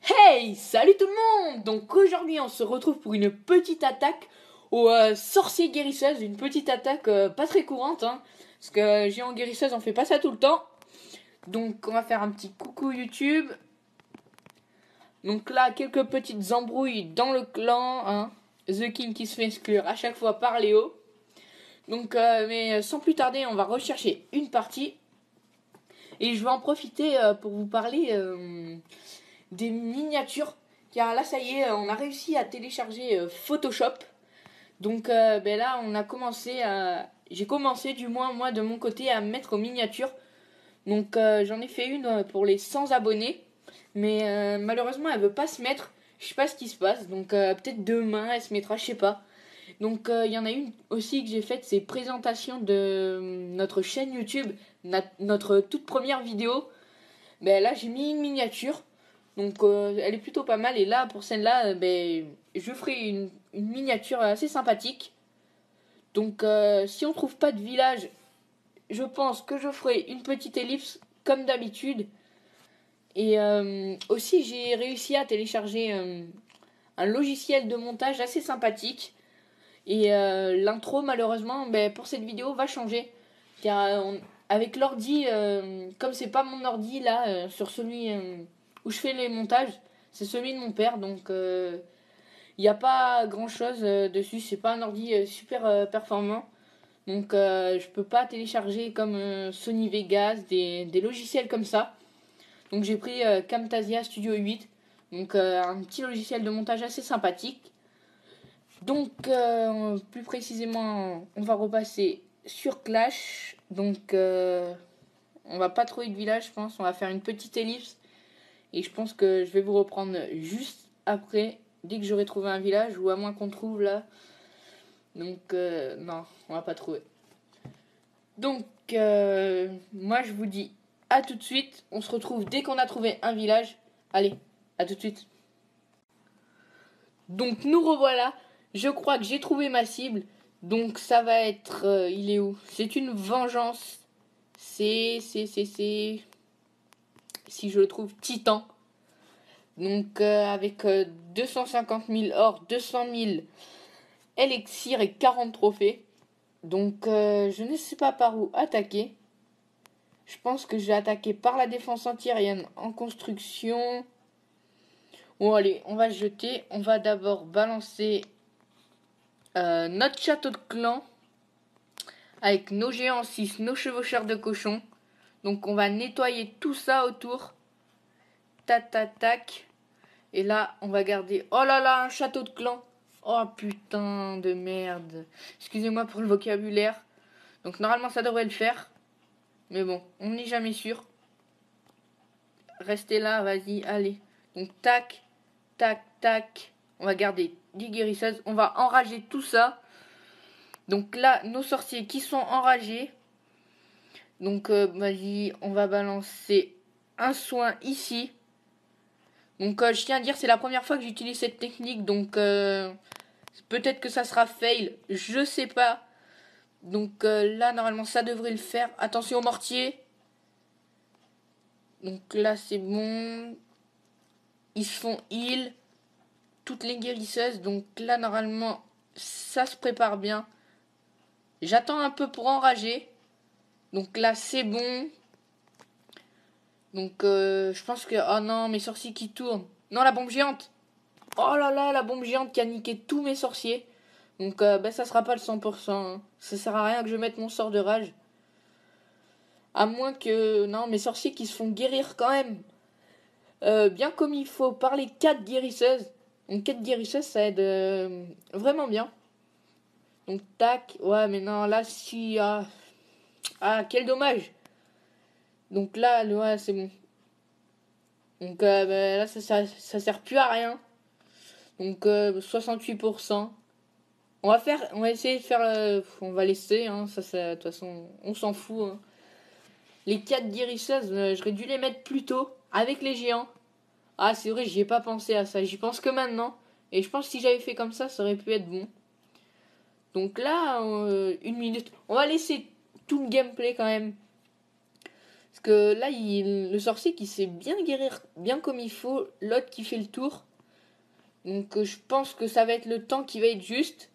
Hey, salut tout le monde! Donc aujourd'hui on se retrouve pour une petite attaque aux sorciers guérisseuses, une petite attaque pas très courante, hein, parce que géant guérisseuse on fait pas ça tout le temps. Donc on va faire un petit coucou YouTube. Donc là quelques petites embrouilles dans le clan, hein. The King qui se fait exclure à chaque fois par Léo. Donc mais sans plus tarder on va rechercher une partie. Et je vais en profiter pour vous parler des miniatures, car là ça y est on a réussi à télécharger Photoshop. Donc là on a commencé j'ai commencé du moins moi de mon côté à mettre aux miniatures. Donc j'en ai fait une pour les 100 abonnés, mais malheureusement elle veut pas se mettre. Je sais pas ce qui se passe, donc peut-être demain elle se mettra, je sais pas. Donc il y en a une aussi que j'ai faite, c'est présentation de notre chaîne YouTube, notre toute première vidéo. Là j'ai mis une miniature. Donc elle est plutôt pas mal. Et là, pour celle-là, je ferai une miniature assez sympathique. Donc si on trouve pas de village, je pense que je ferai une petite ellipse comme d'habitude. Et aussi, j'ai réussi à télécharger un logiciel de montage assez sympathique. Et l'intro, malheureusement, pour cette vidéo, va changer. Car avec l'ordi, comme c'est pas mon ordi là, sur celui où je fais les montages, c'est celui de mon père, donc il n'y a pas grand chose dessus, c'est pas un ordi super performant, donc je peux pas télécharger comme Sony Vegas, des logiciels comme ça. Donc j'ai pris Camtasia Studio 8, donc un petit logiciel de montage assez sympathique. Donc plus précisément, on va repasser sur Clash, donc on va pas trouver de village, je pense, on va faire une petite ellipse. Et je pense que je vais vous reprendre juste après, dès que j'aurai trouvé un village, ou à moins qu'on trouve là. Donc, non, on va pas trouver. Donc, moi je vous dis à tout de suite. On se retrouve dès qu'on a trouvé un village. Allez, à tout de suite. Donc, nous revoilà. Je crois que j'ai trouvé ma cible. Donc, ça va être. Il est où? C'est une vengeance. Si je le trouve, Titan. Donc avec 250 000 or, 200 000 élixirs et 40 trophées. Donc je ne sais pas par où attaquer. Je pense que je vais attaquer par la défense antiaérienne en construction. Bon allez, on va jeter. On va d'abord balancer notre château de clan. Avec nos géants 6, nos chevaucheurs de cochon. Donc on va nettoyer tout ça autour. Tac tac tac. Et là, on va garder... Oh là là, un château de clan. Oh putain de merde. Excusez-moi pour le vocabulaire. Donc normalement, ça devrait le faire. Mais bon, on n'est jamais sûr. Restez là, vas-y, allez. Donc tac, tac, tac. On va garder 10 guérisseuses. On va enrager tout ça. Donc là, nos sorciers qui sont enragés. Donc vas-y, on va balancer un soin ici. Donc je tiens à dire, c'est la première fois que j'utilise cette technique, donc peut-être que ça sera fail, je sais pas. Donc là, normalement, ça devrait le faire. Attention au mortier. Donc là, c'est bon. Ils se font heal. Toutes les guérisseuses. Donc là, normalement, ça se prépare bien. J'attends un peu pour enrager. Donc là, c'est bon. Donc je pense que... Oh non, mes sorciers qui tournent. Non, la bombe géante. Oh là là, la bombe géante qui a niqué tous mes sorciers. Donc ça sera pas le 100%. Hein. Ça sert à rien que je mette mon sort de rage. À moins que... Non, mes sorciers qui se font guérir quand même. Bien comme il faut par les 4 guérisseuses. Donc 4 guérisseuses, ça aide vraiment bien. Donc tac. Ouais, mais non, là, si... Ah, quel dommage. Donc là, ouais, c'est bon. Donc là, ça sert plus à rien. Donc 68%. On va essayer de faire... on va laisser, hein, de toute façon, on s'en fout. Hein. Les 4 guérisseuses, j'aurais dû les mettre plus tôt, avec les géants. Ah, c'est vrai, j'y ai pas pensé à ça. J'y pense que maintenant. Et je pense que si j'avais fait comme ça aurait pu être bon. Donc là, 1 minute. On va laisser tout le gameplay quand même. Parce que là, le sorcier qui sait bien guérir bien comme il faut. L'autre qui fait le tour. Donc je pense que ça va être le temps qui va être juste.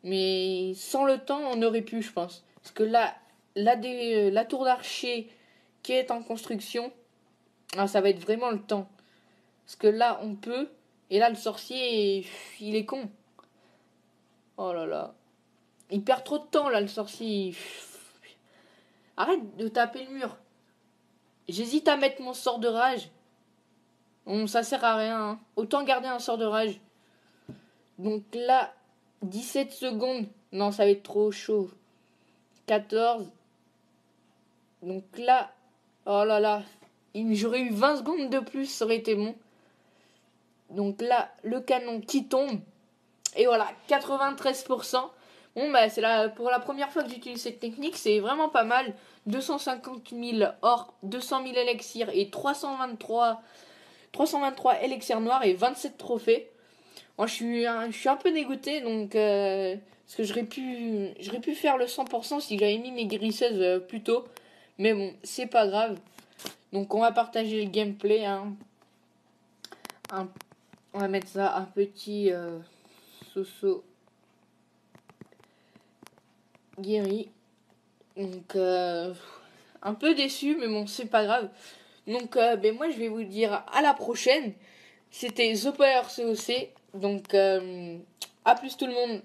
Mais sans le temps, on aurait pu, je pense. Parce que là, la tour d'archer qui est en construction, ah, ça va être vraiment le temps. Parce que là, on peut. Et là, le sorcier, il est con. Oh là là. Il perd trop de temps, là, le sorcier. Arrête de taper le mur. J'hésite à mettre mon sort de rage. Bon, ça sert à rien. Hein. Autant garder un sort de rage. Donc là, 17 secondes. Non, ça va être trop chaud. 14. Donc là, oh là là. J'aurais eu 20 secondes de plus, ça aurait été bon. Donc là, le canon qui tombe. Et voilà, 93%. Bon, bah, pour la première fois que j'utilise cette technique, c'est vraiment pas mal. 250 000 or, 200 000 élixirs et 323 élixirs noirs et 27 trophées. Moi, je suis un peu dégoûté, donc parce que j'aurais pu faire le 100% si j'avais mis mes guérisseuses plus tôt. Mais bon, c'est pas grave. Donc on va partager le gameplay. Hein. On va mettre ça un petit Soso guéri. Donc un peu déçu, mais bon, c'est pas grave. Donc ben moi je vais vous dire à la prochaine. C'était The Power COC. Donc à plus tout le monde.